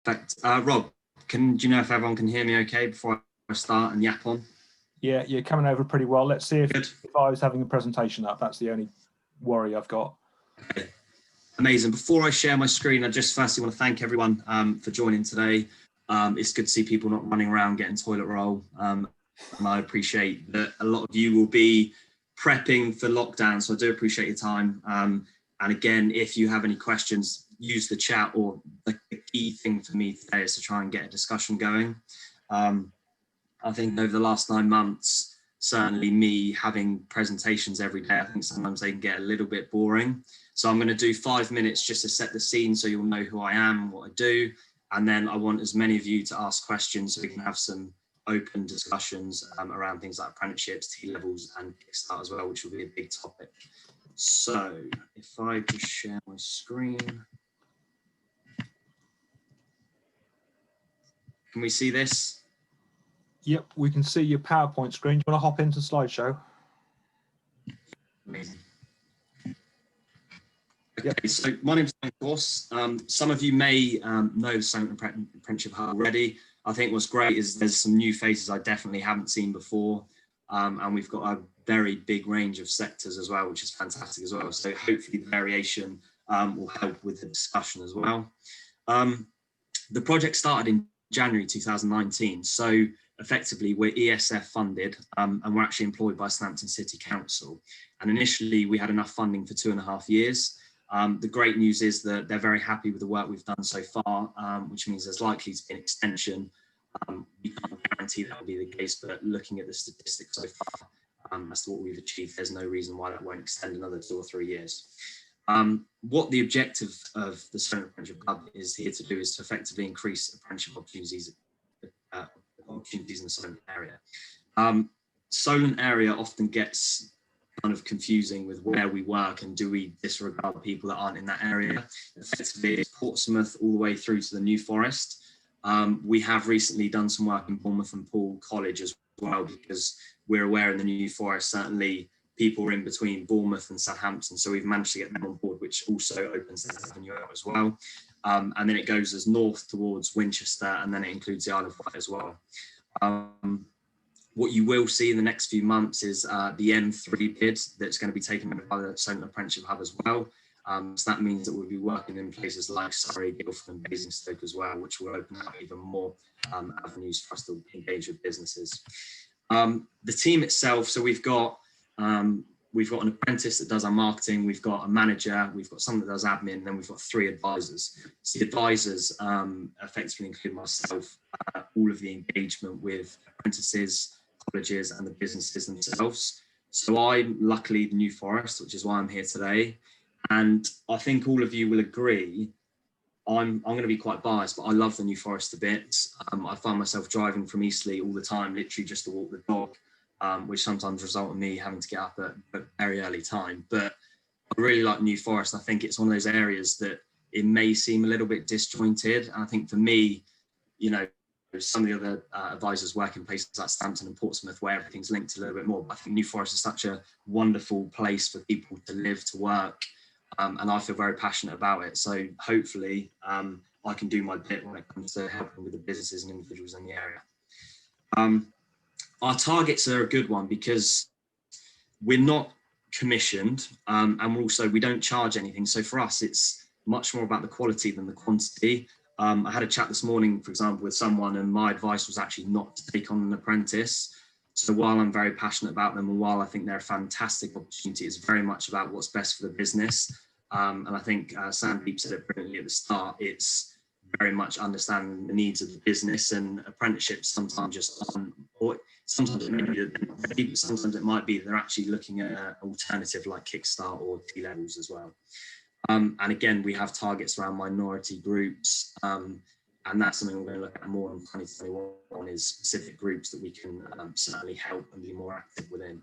Perfect. Rob, do you know if everyone can hear me okay before I start and yap on? Yeah, you're coming over pretty well. Let's see if I was having a presentation up. That's the only worry I've got. Okay. Amazing. Before I share my screen, I just firstly want to thank everyone for joining today. It's good to see people not running around getting toilet roll. And I appreciate that a lot of you will be prepping for lockdown, so I do appreciate your time. And again, if you have any questions, use the chat, or the key thing for me today is to try and get a discussion going. I think over the last 9 months, certainly me having presentations every day, I think sometimes they can get a little bit boring. So I'm going to do 5 minutes just to set the scene so you'll know who I am, what I do. And then I want as many of you to ask questions so we can have some open discussions around things like apprenticeships, T-levels and Kickstart as well, which will be a big topic. So if I just share my screen. Can we see this? Yep, we can see your PowerPoint screen. Do you want to hop into slideshow? Amazing. Okay, so my name's Dan, of course. Some of you may know the Solent Apprenticeship Hub already. I think what's great is there's some new faces I definitely haven't seen before. And we've got a very big range of sectors as well, which is fantastic as well. So hopefully the variation will help with the discussion as well. The project started in January 2019. So effectively we're ESF funded and we're actually employed by Southampton City Council. And initially we had enough funding for 2.5 years. The great news is that they're very happy with the work we've done so far, which means there's likely to be an extension. We can't guarantee that will be the case, but looking at the statistics so far as to what we've achieved, there's no reason why that won't extend another 2 or 3 years. What the objective of the Solent Apprenticeship Hub is here to do is to effectively increase apprenticeship opportunities in the Solent area. Solent area often gets kind of confusing with where we work and do we disregard people that aren't in that area. Effectively, it's Portsmouth all the way through to the New Forest. We have recently done some work in Bournemouth and Poole College as well, because we're aware in the New Forest, certainly people are in between Bournemouth and Southampton. So we've managed to get them on board, which also opens that avenue out as well. And then it goes as north towards Winchester, and then it includes the Isle of Wight as well. What you will see in the next few months is the M3 bid that's going to be taken over by the Solent Apprenticeship Hub as well. So that means that we'll be working in places like Surrey, Guildford and Basingstoke as well, which will open up even more avenues for us to engage with businesses. The team itself, so we've got an apprentice that does our marketing, we've got a manager, we've got someone that does admin, and then we've got 3 advisors. So the advisors effectively include myself, all of the engagement with apprentices, colleges and the businesses themselves. So I'm luckily the New Forest, which is why I'm here today. And I think all of you will agree, I'm going to be quite biased, but I love the New Forest a bit. I find myself driving from Eastleigh all the time, literally just to walk the dog, which sometimes result in me having to get up at a very early time. But I really like New Forest. I think it's one of those areas that it may seem a little bit disjointed. And I think for me, you know, some of the other advisors work in places like Southampton and Portsmouth where everything's linked a little bit more. But I think New Forest is such a wonderful place for people to live, to work. And I feel very passionate about it. So hopefully I can do my bit when it comes to helping with the businesses and individuals in the area. Our targets are a good one because we're not commissioned and we don't charge anything. So for us, it's much more about the quality than the quantity. I had a chat this morning, for example, with someone, and my advice was actually not to take on an apprentice. So while I'm very passionate about them and while I think they're a fantastic opportunity, it's very much about what's best for the business. And I think Sandeep said it brilliantly at the start, it's very much understanding the needs of the business, and apprenticeships sometimes just aren't, or sometimes it may be, sometimes it might be they're actually looking at an alternative like Kickstart or T-Levels as well. And again, we have targets around minority groups, and that's something we're going to look at more in 2021 is specific groups that we can certainly help and be more active within.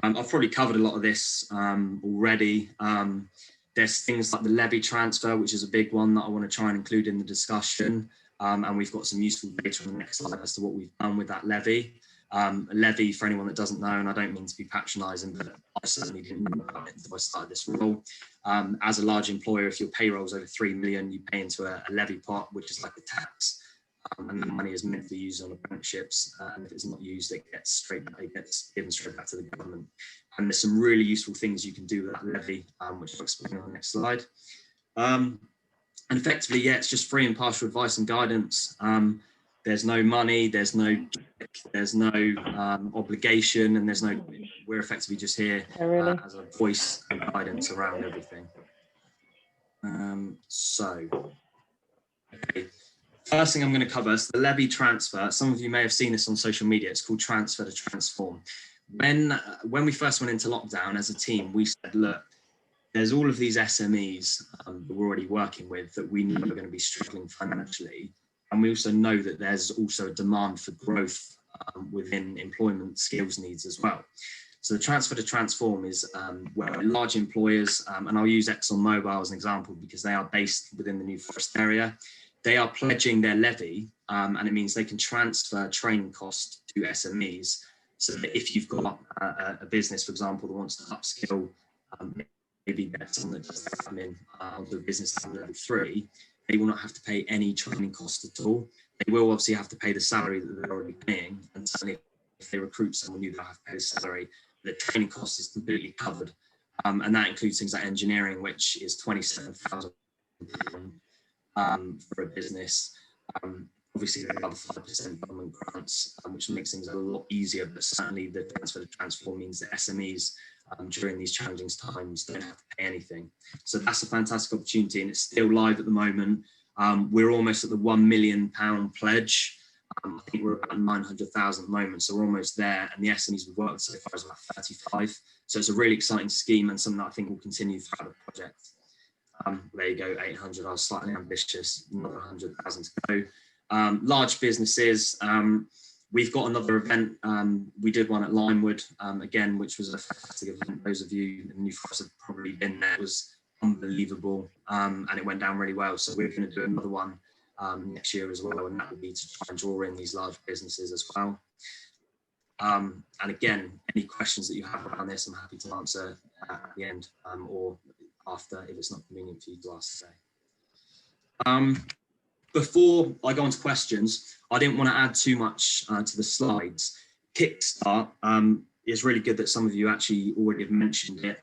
I've probably covered a lot of this already. There's things like the Levy transfer, which is a big one that I want to try and include in the discussion. And we've got some useful data on the next slide as to what we've done with that levy. Levy, for anyone that doesn't know, and I don't mean to be patronising, but I certainly didn't know about it until I started this role. As a large employer, if your payroll is over 3 million, you pay into a levy pot, which is like a tax, and the money is meant to be used on apprenticeships. And if it's not used, it gets given straight back to the government. And there's some really useful things you can do with that levy, which I'll explain on the next slide. And effectively, yeah, it's just free and partial advice and guidance. There's no money, there's no obligation, and we're effectively just here as a voice and guidance around everything. Okay. First thing I'm going to cover is the levy transfer. Some of you may have seen this on social media. It's called transfer to transform. When we first went into lockdown as a team, we said, look, there's all of these SMEs that we're already working with that we know are going to be struggling financially. And we also know that there's also a demand for growth within employment skills needs as well. So the transfer to transform is where large employers, and I'll use ExxonMobil as an example because they are based within the New Forest area. They are pledging their levy, and it means they can transfer training costs to SMEs. So that if you've got a business, for example, that wants to upskill, maybe get someone that does admin onto a business level 3, they will not have to pay any training cost at all. They will obviously have to pay the salary that they're already paying, and certainly if they recruit someone new, they'll have to pay the salary. The training cost is completely covered, and that includes things like engineering, which is £27,000 for a business. Obviously, there are the 5% government grants, which makes things a lot easier, but certainly the transfer to transform means that SMEs during these challenging times don't have to pay anything. So that's a fantastic opportunity, and it's still live at the moment. We're almost at the £1 million pledge. I think we're about 900,000 at the moment, so we're almost there. And the SMEs we've worked with so far is about 35. So it's a really exciting scheme and something that I think will continue throughout the project. There you go, 800. I was slightly ambitious, another 100,000 to go. Large businesses. We've got another event. We did one at Limewood again, which was a fantastic event. Those of you in the New Forest have probably been there. It was unbelievable, and it went down really well. So we're going to do another one next year as well, and that will be to try and draw in these large businesses as well. And again, any questions that you have around this, I'm happy to answer at the end or after if it's not convenient for you to ask today. Before I go on to questions, I didn't want to add too much to the slides. Kickstart is really good that some of you actually already have mentioned it.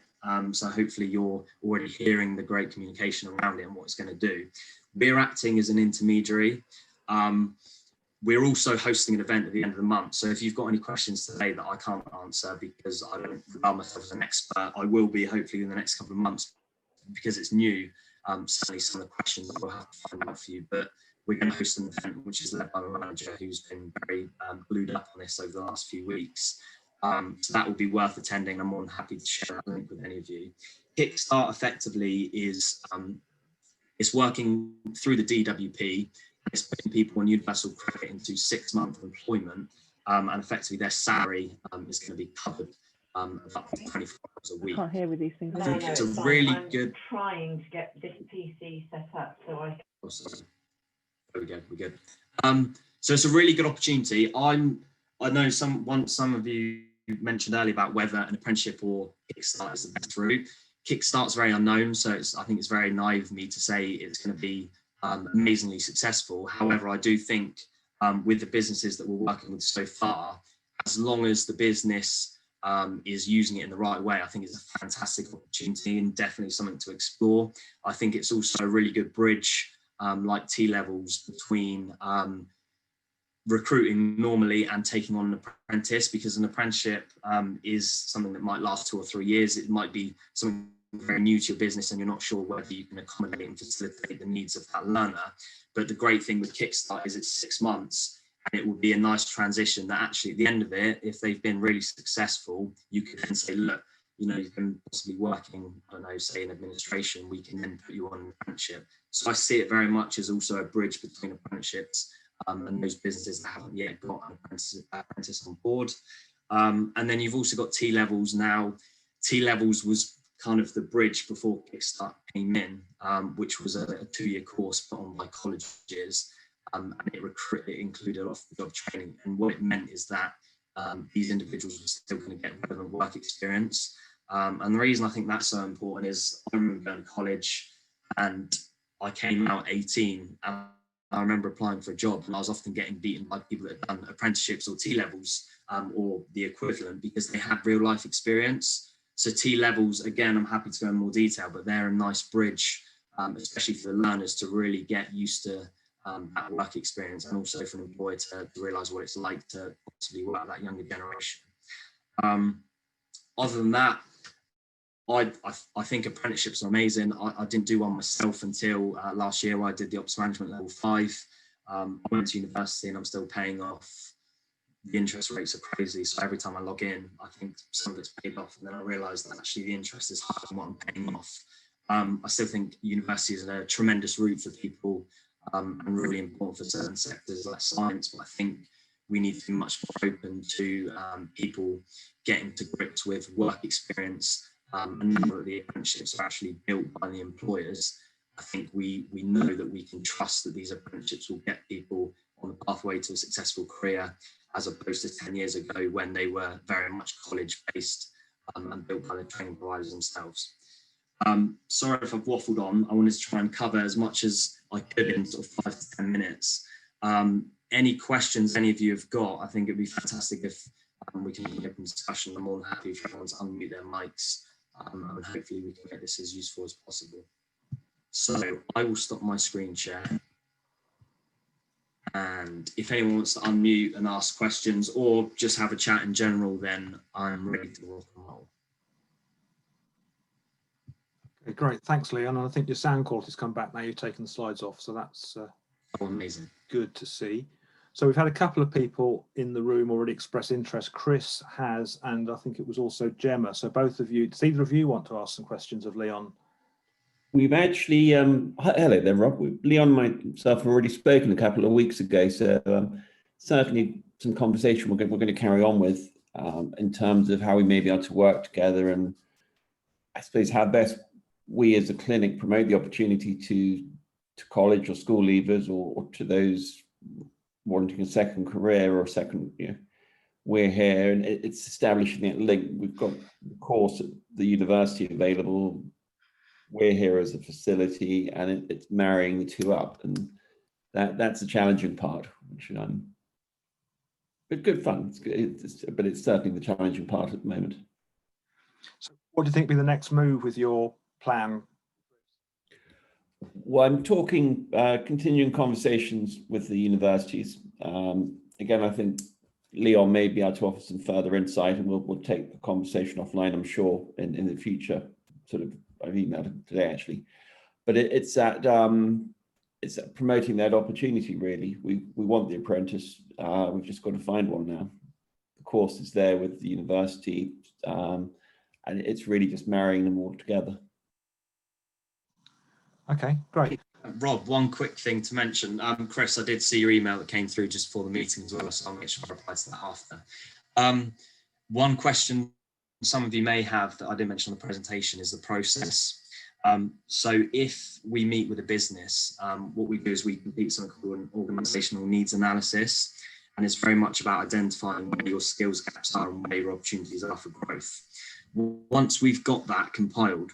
So hopefully you're already hearing the great communication around it and what it's going to do. We're acting as an intermediary. We're also hosting an event at the end of the month. So if you've got any questions today that I can't answer because I don't regard myself as an expert, I will be hopefully in the next couple of months because it's new. Certainly some of the questions I will have to find out for you, but we're going to host an event which is led by my manager who's been very glued up on this over the last few weeks. So that will be worth attending. I'm more than happy to share that link with any of you. Kickstart effectively is it's working through the DWP. It's putting people on universal credit into 6-month employment, and effectively their salary is going to be covered up to 24 hours a week. I can't hear with these things. No, it's a really good. Trying to get this PC set up so I. Oh, sorry. There we go. We're good. So it's a really good opportunity. I know some of you mentioned earlier about whether an apprenticeship or Kickstart is the best route. Kickstart's very unknown, so I think it's very naive of me to say it's going to be amazingly successful. However, I do think with the businesses that we're working with so far, as long as the business is using it in the right way, I think it's a fantastic opportunity and definitely something to explore. I think it's also a really good bridge, like T-levels, between recruiting normally and taking on an apprentice, because an apprenticeship is something that might last 2 or 3 years. It might be something very new to your business and you're not sure whether you can accommodate and facilitate the needs of that learner. But the great thing with Kickstart is it's 6 months, and it will be a nice transition that actually at the end of it, if they've been really successful, you can then say, look, you know, you've been possibly working, I don't know, say in administration, we can then put you on an apprenticeship. So I see it very much as also a bridge between apprenticeships and those businesses that haven't yet got an apprentice on board. And then you've also got T-levels now. T-levels was kind of the bridge before Kickstart came in, which was a 2-year course put on by colleges, and it included off-the-job training. And what it meant is that these individuals are still going to get relevant work experience. And the reason I think that's so important is I remember going to college and I came out 18 and I remember applying for a job and I was often getting beaten by people that had done apprenticeships or T-levels or the equivalent because they had real life experience. So T-levels, again, I'm happy to go in more detail, but they're a nice bridge, especially for the learners to really get used to that work experience, and also for an employer to realise what it's like to possibly work with that younger generation. Other than that, I think apprenticeships are amazing. I didn't do one myself until last year, where I did the Ops Management Level 5. I went to university and I'm still paying off. The interest rates are crazy, so every time I log in, I think some of it's paid off, and then I realise that actually the interest is higher than what I'm paying off. I still think university is a tremendous route for people and really important for certain sectors like science, but I think we need to be much more open to people getting to grips with work experience, and now that the apprenticeships are actually built by the employers. I think we know that we can trust that these apprenticeships will get people on the pathway to a successful career, as opposed to 10 years ago when they were very much college-based and built by the training providers themselves. Sorry if I've waffled on. I wanted to try and cover as much as I could in sort of 5 to 10 minutes. Any questions any of you have got, I think it'd be fantastic if we can have an open discussion. I'm more than happy for everyone to unmute their mics, and hopefully we can make this as useful as possible. So I will stop my screen share. And if anyone wants to unmute and ask questions or just have a chat in general, then I'm ready to rock and roll. Okay, great, thanks, Leon. And I think your sound quality's come back now. You've taken the slides off, so that's amazing. Good to see. So we've had a couple of people in the room already express interest. Chris has, and I think it was also Gemma. So both of you, does either of you want to ask some questions of Leon? We've actually, hello there, Rob. Leon and myself have already spoken a couple of weeks ago, so certainly some conversation we're going to carry on with in terms of how we may be able to work together, and I suppose how best we as a clinic promote the opportunity to college or school leavers or to those wanting a second career or a second, we're here, and it's establishing that link. We've got the course at the university available. We're here as a facility, and it's marrying the two up, and that's the challenging part, which but good fun. It's good, but it's certainly the challenging part at the moment. So what do you think will be the next move with your plan? Well, I'm talking, continuing conversations with the universities. Again, I think Leon may be able to offer some further insight, and we'll take the conversation offline, I'm sure, in the future. Sort of, I've emailed him today actually, but it's that promoting that opportunity. Really, we want the apprentice. We've just got to find one now. The course is there with the university, and it's really just marrying them all together. Okay, great. Rob, one quick thing to mention. Chris, I did see your email that came through just before the meeting as well, so I'll make sure I reply to that after. One question some of you may have that I didn't mention on the presentation is the process. So if we meet with a business, what we do is we complete something called an organisational needs analysis, and it's very much about identifying where your skills gaps are and where your opportunities are for growth. Once we've got that compiled,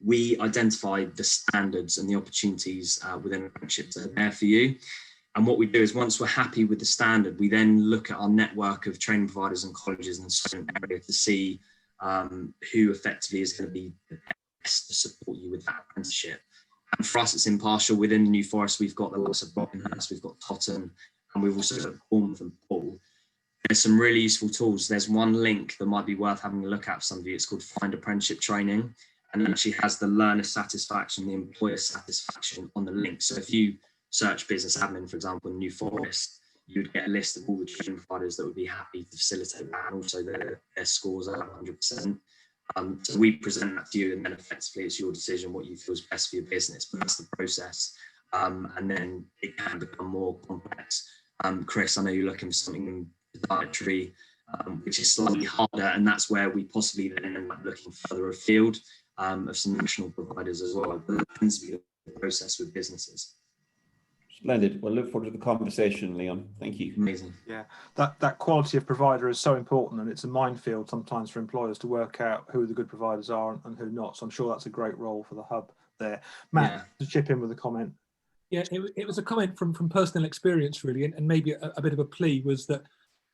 we identify the standards and the opportunities within apprenticeships that are there for you. And what we do is, once we're happy with the standard, we then look at our network of training providers and colleges in the Solent area to see who effectively is going to be the best to support you with that apprenticeship. And for us, it's impartial. Within the New Forest, we've got the likes of Brockenhurst, we've got Totton, and we've also got Bournemouth and Poole. There's some really useful tools. There's one link that might be worth having a look at for some of you. It's called Find Apprenticeship Training, and it actually has the learner satisfaction, the employer satisfaction on the link. So if you search business admin, for example, in New Forest, you'd get a list of all the training providers that would be happy to facilitate that, and also their scores are 100%. So we present that to you, and then effectively it's your decision what you feel is best for your business, but that's the process. And then it can become more complex. Chris, I know you're looking for something dietary, which is slightly harder, and that's where we possibly then end up looking further afield of some national providers as well. But that tends to be the process with businesses. Splendid. Well, look forward to the conversation, Leon. Thank you. Amazing. Yeah, that quality of provider is so important, and it's a minefield sometimes for employers to work out who the good providers are and who not. So I'm sure that's a great role for the hub there. Matt, to chip in with a comment. Yeah, it was a comment from personal experience, really, and maybe a bit of a plea, was that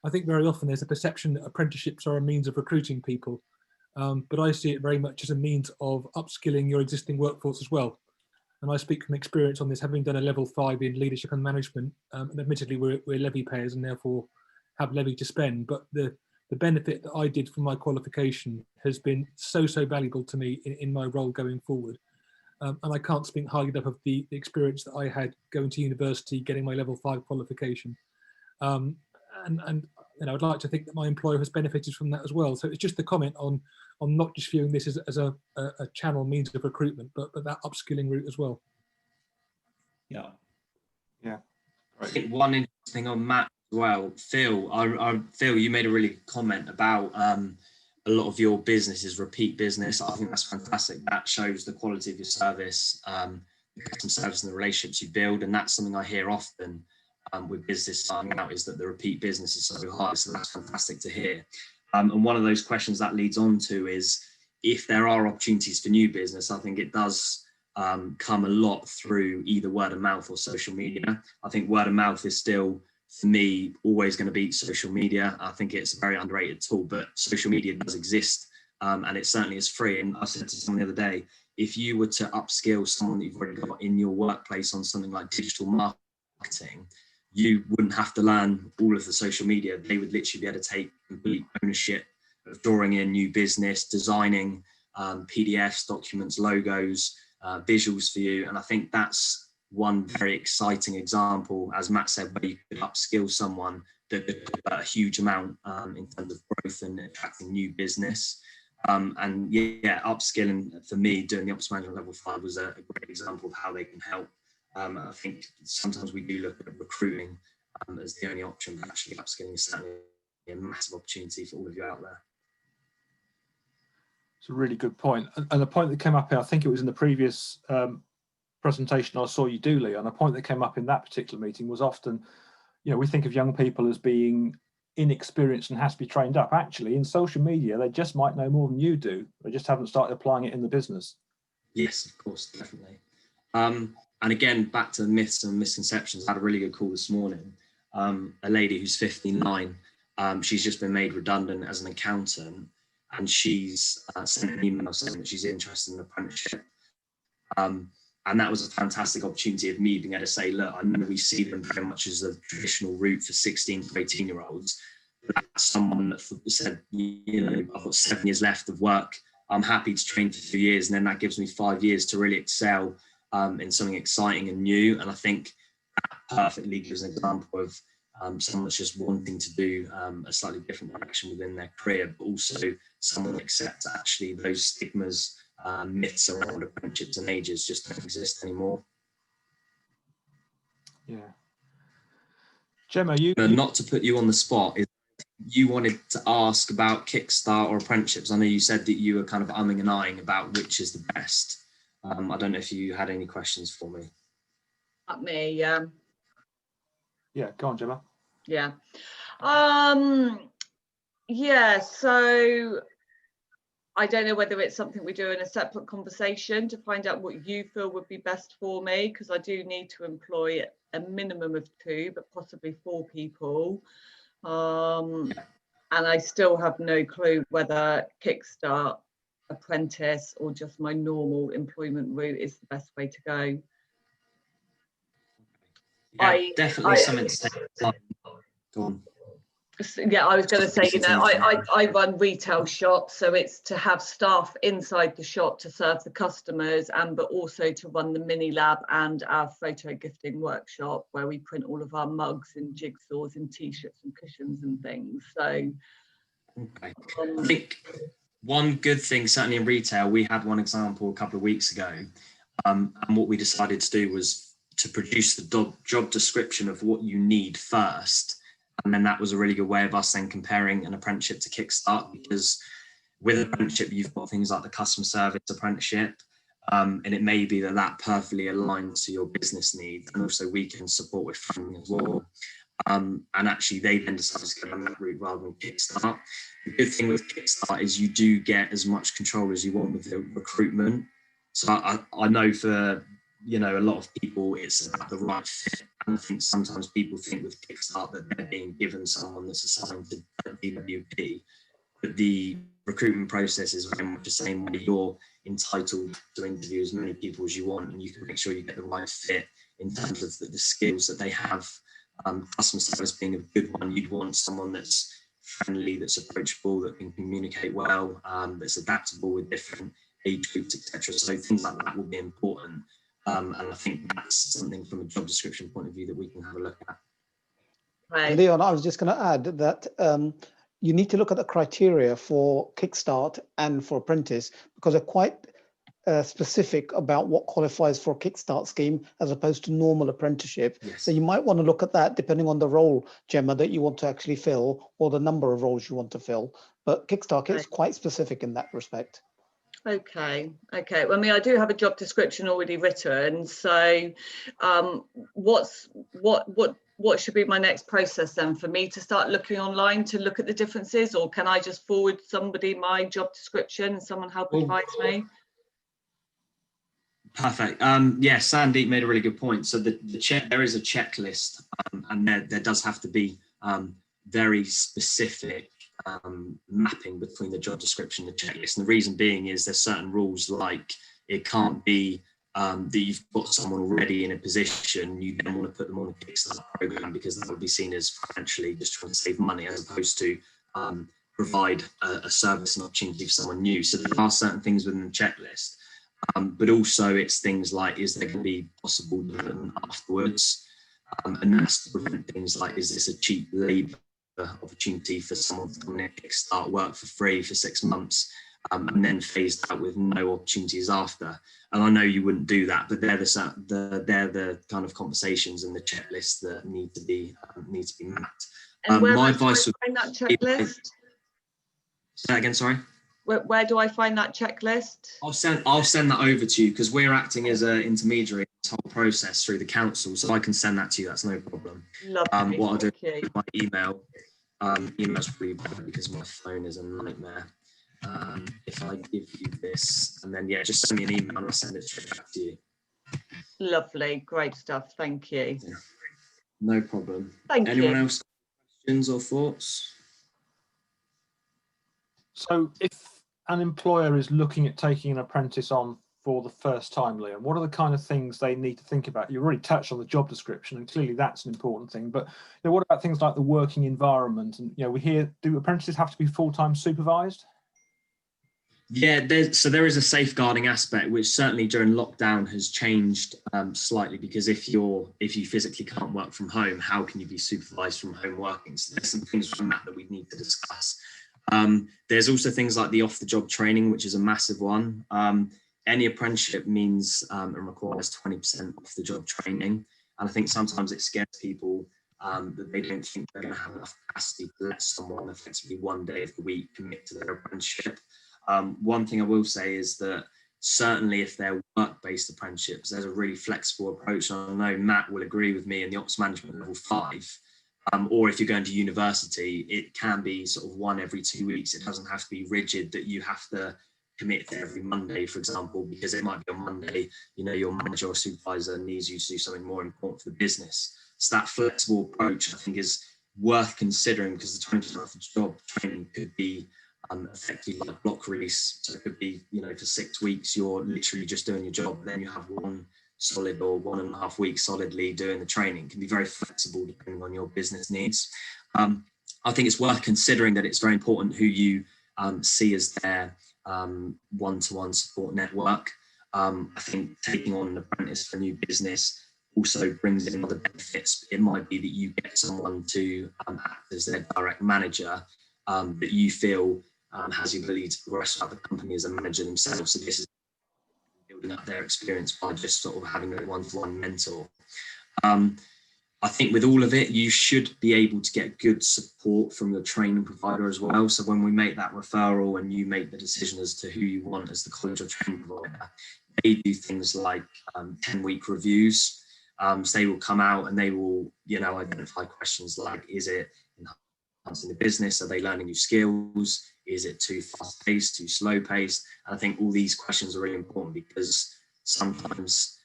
I think very often there's a perception that apprenticeships are a means of recruiting people, but I see it very much as a means of upskilling your existing workforce as well. And I speak from experience on this, having done a level 5 in leadership and management, and admittedly we're levy payers and therefore have levy to spend, but the benefit that I did from my qualification has been so valuable to me in my role going forward. And I can't speak highly enough of the experience that I had going to university, getting my level 5 qualification. And you know, I'd like to think that my employer has benefited from that as well. So it's just the comment on not just viewing this as a channel means of recruitment, but that upskilling route as well. Yeah. Yeah. I think one interesting thing on Matt as well, Phil, Phil, you made a really good comment about a lot of your business is repeat business. I think that's fantastic. That shows the quality of your service, the customer service and the relationships you build. And that's something I hear often with business starting out, is that the repeat business is so high. So that's fantastic to hear. And one of those questions that leads on to is, if there are opportunities for new business, I think it does come a lot through either word of mouth or social media. I think word of mouth is still, for me, always going to beat social media. I think it's a very underrated tool, but social media does exist, and it certainly is free. And I said to someone the other day, if you were to upskill someone that you've already got in your workplace on something like digital marketing, you wouldn't have to learn all of the social media. They would literally be able to take complete ownership of drawing in new business, designing PDFs, documents, logos, visuals for you. And I think that's one very exciting example, as Matt said, where you could upskill someone that could put a huge amount in terms of growth and attracting new business. And yeah, upskilling for me, doing the ops management level 5 was a great example of how they can help. I think sometimes we do look at recruiting as the only option, but actually upskilling is certainly a massive opportunity for all of you out there. It's a really good point. And a point that came up, I think it was in the previous presentation I saw you do, Leon, a point that came up in that particular meeting was often, you know, we think of young people as being inexperienced and has to be trained up. Actually, in social media, they just might know more than you do. They just haven't started applying it in the business. Yes, of course, definitely. And again, back to the myths and misconceptions, I had a really good call this morning. A lady who's 59, she's just been made redundant as an accountant, and she's sent an email saying that she's interested in an apprenticeship. And that was a fantastic opportunity of me being able to say, look, I know we see them very much as a traditional route for 16 to 18-year-olds. But someone that said, you know, I've got 7 years left of work. I'm happy to train for 2 years, and then that gives me 5 years to really excel in something exciting and new. And I think that perfectly gives an example of someone that's just wanting to do a slightly different direction within their career, but also someone that accepts actually those stigmas, myths around apprenticeships and ages just don't exist anymore. Yeah. Gemma, not to put you on the spot, is you wanted to ask about Kickstart or apprenticeships. I know you said that you were kind of umming and ahhing about which is the best. I don't know if you had any questions for me. Not me, yeah. Yeah, go on, Gemma. Yeah. Yeah, so I don't know whether it's something we do in a separate conversation to find out what you feel would be best for me, because I do need to employ a minimum of 2, but possibly 4 people. And I still have no clue whether Kickstart, apprentice, or just my normal employment route is the best way to go. Yeah, definitely something to take time. Go on. Yeah, I was going to say, you know, I run retail shops, so it's to have staff inside the shop to serve the customers, but also to run the mini lab and our photo gifting workshop where we print all of our mugs and jigsaws and t-shirts and cushions and things. So okay. I think one good thing, certainly in retail, we had one example a couple of weeks ago, and what we decided to do was to produce the job description of what you need first. And then that was a really good way of us then comparing an apprenticeship to Kickstart, because with an apprenticeship, you've got things like the customer service apprenticeship, And it may be that that perfectly aligns to your business needs, and also we can support with funding as well. And actually they then decide to go down that route rather than Kickstart. The good thing with Kickstart is you do get as much control as you want with the recruitment. So I know for, you know, a lot of people it's about the right fit. And I think sometimes people think with Kickstart that they're being given someone that's assigned to DWP, but the recruitment process is very much the same way. You're entitled to interview as many people as you want, and you can make sure you get the right fit in terms of the skills that they have. Customer service being a good one, you'd want someone that's friendly, that's approachable, that can communicate well, that's adaptable with different age groups, etc. So things like that will be important. And I think that's something from a job description point of view that we can have a look at. Right. Leon, I was just going to add that you need to look at the criteria for Kickstart and for Apprentice, because they're quite specific about what qualifies for a Kickstart scheme as opposed to normal apprenticeship. Yes. So you might want to look at that depending on the role, Gemma, that you want to actually fill, or the number of roles you want to fill. But Kickstart is quite specific in that respect. Okay. Well, I mean, I do have a job description already written. So what should be my next process then? For me to start looking online to look at the differences, or can I just forward somebody my job description and someone help advise me? Perfect. Yeah, Sandeep made a really good point. So there is a checklist, and there does have to be very specific mapping between the job description and the checklist. And the reason being is there's certain rules, like it can't be that you've got someone already in a position, you then want to put them on a Kickstart program, because that would be seen as financially just trying to save money, as opposed to provide a service and opportunity for someone new. So there are certain things within the checklist. But also it's things like, is there going to be possible development afterwards? And that's to prevent things like, is this a cheap labour opportunity for someone to come in and Kickstart, work for free for 6 months, and then phased out with no opportunities after? And I know you wouldn't do that, but they're the kind of conversations and the checklists that need to be mapped. And where my do I advice would find that checklist? Say that again, sorry. Where do I find that checklist? I'll send that over to you, because we're acting as an intermediary in this whole process through the council, so I can send that to you. That's no problem. Lovely. What I'll do Thank you. with my email, email's pretty bad because my phone is a nightmare. If I give you this, and then just send me an email and I'll send it straight back to you. Lovely, great stuff. Thank you. Yeah. No problem. Thank Anyone you. else questions or thoughts? So if an employer is looking at taking an apprentice on for the first time, Leon, what are the kind of things they need to think about? You already touched on the job description, and clearly that's an important thing, but what about things like the working environment? And we hear, do apprentices have to be full-time supervised? Yeah, there is a safeguarding aspect, which certainly during lockdown has changed slightly, because if you physically can't work from home, how can you be supervised from home working? So there's some things from that we need to discuss. There's also things like the off-the-job training, which is a massive one. Any apprenticeship means and requires 20% off-the-job training. And I think sometimes it scares people that they don't think they're going to have enough capacity to let someone effectively one day of the week commit to their apprenticeship. One thing I will say is that certainly if they're work-based apprenticeships, there's a really flexible approach. And I know Matt will agree with me in the Ops Management Level 5. Or if you're going to university, it can be sort of one every 2 weeks. It doesn't have to be rigid that you have to commit to every Monday, for example, because it might be on Monday, your manager or supervisor needs you to do something more important for the business. So that flexible approach, I think, is worth considering, because the 20% off job training could be effectively like block release. So it could be, for 6 weeks, you're literally just doing your job. Then you have one solid or 1.5 weeks solidly doing the training. It can be very flexible depending on your business needs. I think it's worth considering that it's very important who you see as their one-to-one support network. I think taking on an apprentice for a new business also brings in other benefits. It might be that you get someone to act as their direct manager that you feel has the ability to progress out the company as a manager themselves. So this is building up their experience by just sort of having a one-to-one mentor. I think with all of it, you should be able to get good support from your training provider as well. So when we make that referral and you make the decision as to who you want as the college or training provider, they do things like 10-week reviews. So they will come out and they will, identify questions like, is it enhancing the business? Are they learning new skills? Is it too fast paced, too slow paced? And I think all these questions are really important, because sometimes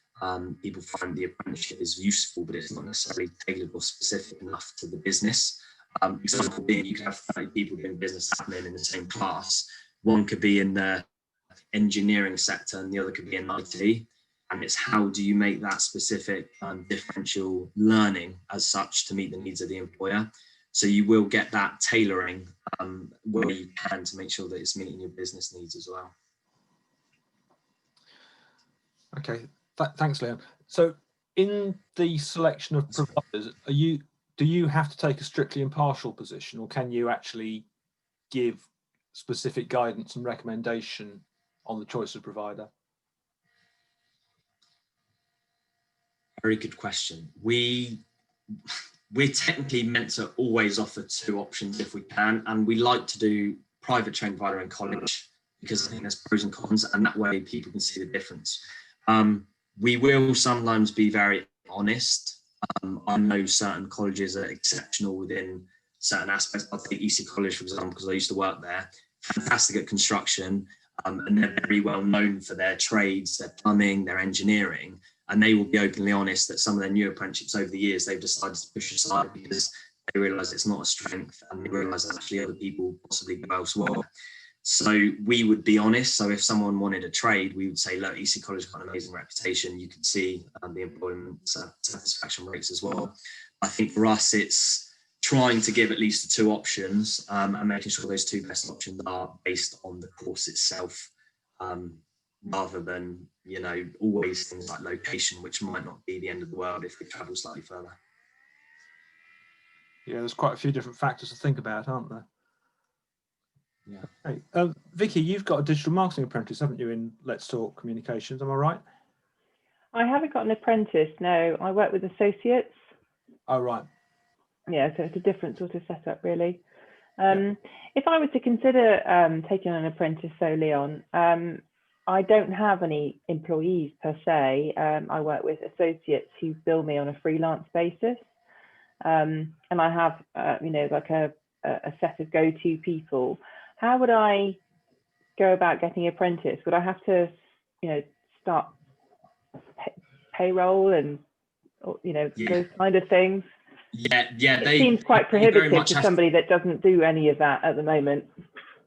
people find the apprenticeship is useful, but it's not necessarily tailored or specific enough to the business. Example being, you could have 30 people doing business admin in the same class. One could be in the engineering sector and the other could be in IT. And it's how do you make that specific differential learning as such to meet the needs of the employer. So you will get that tailoring where you can to make sure that it's meeting your business needs as well. Okay, thanks, Leon. So in the selection of providers, do you have to take a strictly impartial position, or can you actually give specific guidance and recommendation on the choice of provider? Very good question. We're technically meant to always offer 2 options if we can, and we like to do private training provider in college, because I think there's pros and cons, and that way people can see the difference. We will sometimes be very honest. I know certain colleges are exceptional within certain aspects. I'll take EC College, for example, because I used to work there. Fantastic at construction, and they're very well known for their trades, their plumbing, their engineering. And they will be openly honest that some of their new apprenticeships over the years, they've decided to push aside because they realise it's not a strength, and they realise that actually other people possibly go elsewhere. So we would be honest. So if someone wanted a trade, we would say, look, EC College has got an amazing reputation. You can see the employment satisfaction rates as well. I think for us, it's trying to give at least the 2 options and making sure those 2 best options are based on the course itself, rather than, always things like location, which might not be the end of the world if we travel slightly further. Yeah, there's quite a few different factors to think about, aren't there? Yeah. Hey, Vicky, you've got a digital marketing apprentice, haven't you, in Let's Talk Communications? Am I right? I haven't got an apprentice, no. I work with associates. Oh, right. Yeah, so it's a different sort of setup, really. If I was to consider taking an apprentice, so Leon, I don't have any employees per se. I work with associates who bill me on a freelance basis. And I have, like a set of go-to people. How would I go about getting an apprentice? Would I have to, start payroll and, those kind of things? Yeah. It seems quite prohibitive to somebody that doesn't do any of that at the moment.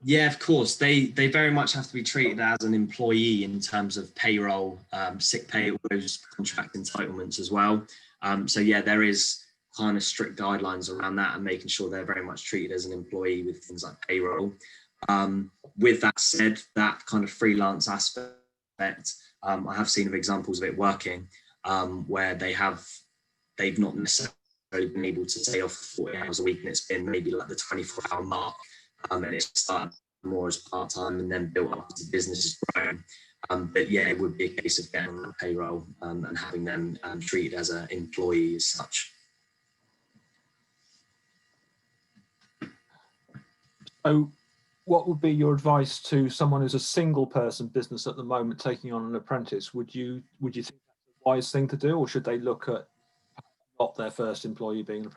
Yeah, of course. They very much have to be treated as an employee in terms of payroll, sick pay, all those contract entitlements as well. So yeah, there is kind of strict guidelines around that and making sure they're very much treated as an employee with things like payroll. With that said, that kind of freelance aspect, I have seen examples of it working where they've not necessarily been able to stay off 40 hours a week, and it's been maybe like the 24-hour mark, and it started more as part-time and then built up as the business is growing. But yeah, it would be a case of getting on that payroll and having them treated as an employee as such. So what would be your advice to someone who's a single person business at the moment taking on an apprentice? Would you think that's a wise thing to do, or should they look at not their first employee being?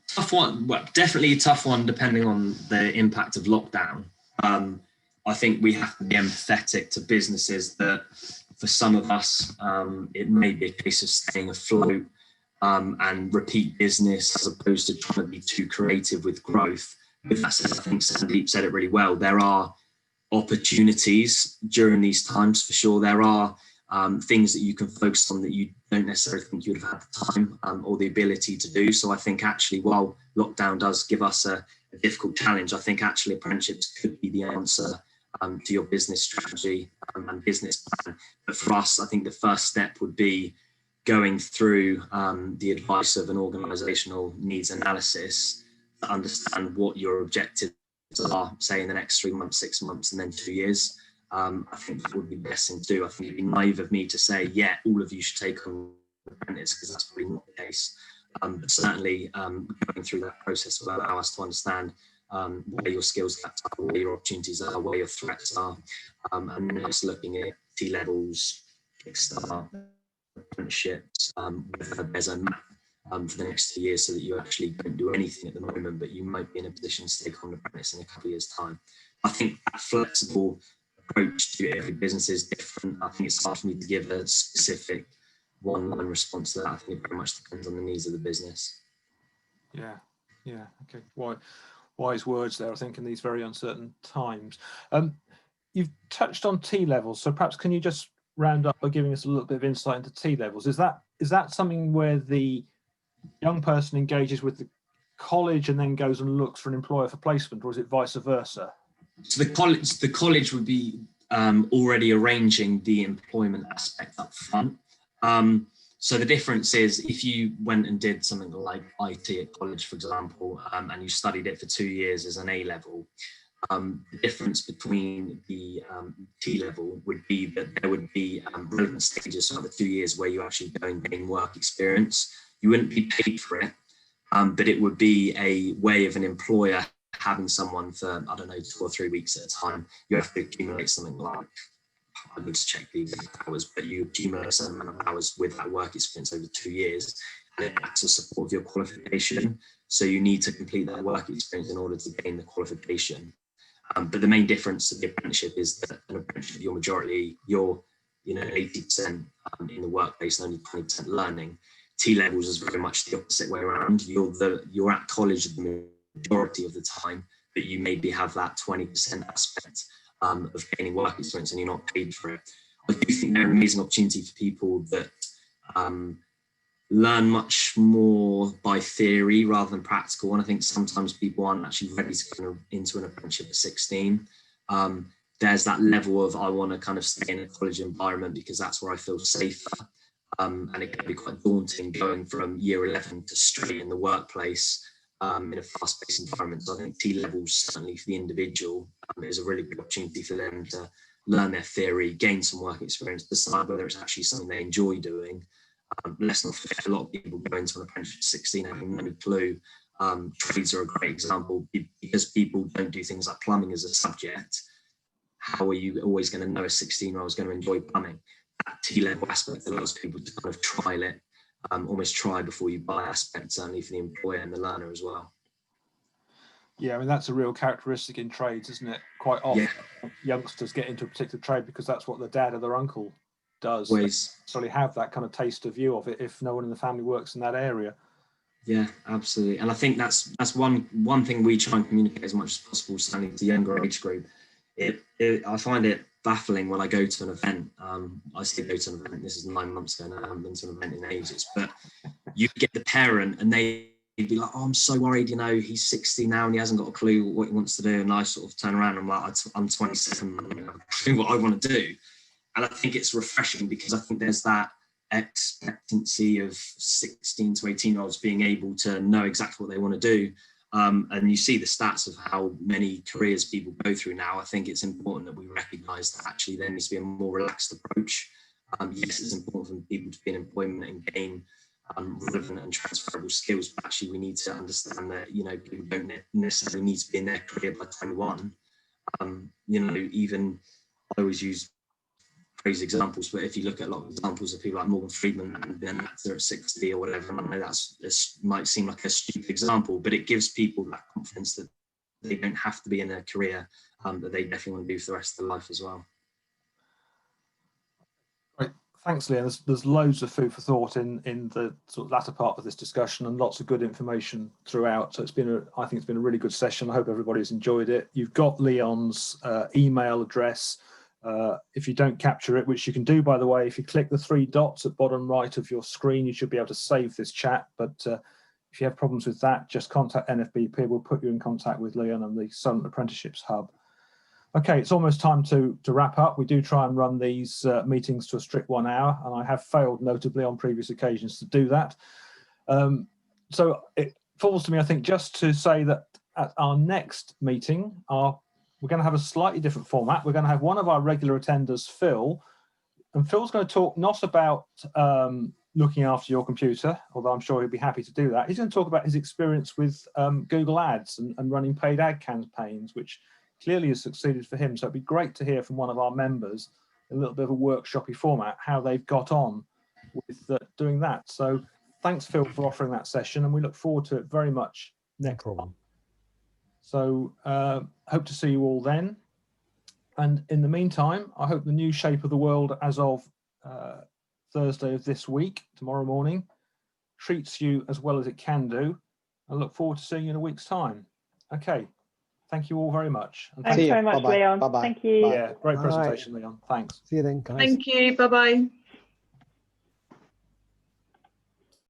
Tough one. Well, definitely a tough one depending on the impact of lockdown. I think we have to be empathetic to businesses that for some of us, it may be a case of staying afloat and repeat business as opposed to trying to be too creative with growth. With that said, I think Sandeep said it really well. There are opportunities during these times for sure. There are things that you can focus on that you don't necessarily think you'd have had the time or the ability to do. So I think actually, while lockdown does give us a difficult challenge, I think actually apprenticeships could be the answer to your business strategy and business plan. But for us, I think the first step would be going through the advice of an organisational needs analysis to understand what your objectives are, say in the next 3 months, 6 months, and then 2 years. I think that would be the best thing to do. I think it'd be naive of me to say, yeah, all of you should take on apprentice, because that's probably not the case. But certainly going through that process will allow us to understand where your skills gaps are, where your opportunities are, where your threats are, and then just looking at T-levels, Kickstart, apprenticeships, whether there's a map for the next 2 years so that you actually don't do anything at the moment, but you might be in a position to take on an apprentice in a couple of years' time. I think that flexible approach to every business is different. I think it's hard for me to give a specific one-line response to that. I think it very much depends on the needs of the business. Yeah, yeah, okay. Wise words there, I think, in these very uncertain times. You've touched on T-levels, so perhaps can you just round up by giving us a little bit of insight into T-levels? Is that something where the young person engages with the college and then goes and looks for an employer for placement, or is it vice versa? So the college would be already arranging the employment aspect up front. So the difference is if you went and did something like IT at college, for example, and you studied it for 2 years as an A-level, the difference between the T-level would be that there would be relevant stages throughout the 2 years where you actually go and gain work experience. You wouldn't be paid for it, but it would be a way of an employer having someone for, I don't know, 2 or 3 weeks at a time. You have to accumulate something like, I need to check the exact hours, but you accumulate a certain amount of hours with that work experience over 2 years, and it acts as support of your qualification. So you need to complete that work experience in order to gain the qualification. But the main difference to the apprenticeship is that an apprenticeship, you're 80% in the workplace and only 20% learning. T-levels is very much the opposite way around. You're at college the majority of the time, but you maybe have that 20% aspect of gaining work experience and you're not paid for it. I do think they're an amazing opportunity for people that learn much more by theory rather than practical. And I think sometimes people aren't actually ready to go into an apprenticeship at 16. There's that level of, I want to kind of stay in a college environment because that's where I feel safer. And it can be quite daunting going from year 11 to straight in the workplace in a fast-paced environment. So I think T-levels, certainly for the individual, is a really good opportunity for them to learn their theory, gain some work experience, decide whether it's actually something they enjoy doing. Let's not forget, a lot of people go into an apprenticeship at 16 having no clue. Trades are a great example because people don't do things like plumbing as a subject. How are you always going to know a 16-year-old is going to enjoy plumbing? That T-level aspect allows people to kind of trial it, almost try before you buy aspect, certainly for the employer and the learner as well. Yeah, I mean, that's a real characteristic in trades, isn't it? Quite often, youngsters get into a particular trade because that's what their dad or their uncle does. Always. They don't necessarily have that kind of taste of view of it if no one in the family works in that area. Yeah, absolutely. And I think that's one thing we try and communicate as much as possible, certainly to the younger age group. I find it baffling when I go to an event. I still go to an event. This is 9 months ago now. I haven't been to an event in ages. But you get the parent and they'd be like, oh, I'm so worried, he's 60 now and he hasn't got a clue what he wants to do. And I sort of turn around and I'm like, I'm 27, I don't have a clue what I want to do. And I think it's refreshing because I think there's that expectancy of 16 to 18-year-olds being able to know exactly what they want to do. And you see the stats of how many careers people go through now. I think it's important that we recognise that actually there needs to be a more relaxed approach. Yes, it's important for people to be in employment and gain relevant and transferable skills, but actually we need to understand that, people don't necessarily need to be in their career by 21. Even I always use crazy examples, but if you look at a lot of examples of people like Morgan Freeman and then they're at 60 or whatever, and I know this might seem like a stupid example, but it gives people that confidence that they don't have to be in their career, that they definitely want to do for the rest of their life as well. Right. Thanks, Leon. There's loads of food for thought in the sort of latter part of this discussion and lots of good information throughout. So I think it's been a really good session. I hope everybody's enjoyed it. You've got Leon's email address. If you don't capture it, which you can do, by the way, if you click the 3 dots at bottom right of your screen, you should be able to save this chat. But if you have problems with that, just contact NFBP. We'll put you in contact with Leon and the Solent Apprenticeships Hub. Okay, it's almost time to wrap up. We do try and run these meetings to a strict 1 hour, and I have failed notably on previous occasions to do that. So it falls to me, I think, just to say that at our next meeting, we're going to have a slightly different format. We're going to have one of our regular attenders, Phil, and Phil's going to talk not about looking after your computer, although I'm sure he'll be happy to do that. He's going to talk about his experience with Google Ads and running paid ad campaigns, which clearly has succeeded for him. So it'd be great to hear from one of our members, a little bit of a workshopy format, how they've got on with doing that. So thanks, Phil, for offering that session, and we look forward to it very much next time. So hope to see you all then. And in the meantime, I hope the new shape of the world as of Thursday of this week, tomorrow morning, treats you as well as it can do. I look forward to seeing you in a week's time. Okay, thank you all very much. And Thanks very much, Bye-bye. Leon. Bye-bye. Thank you. Bye. yeah, great All right. presentation, Leon. Thanks. See you then, guys. Thank you. Bye bye.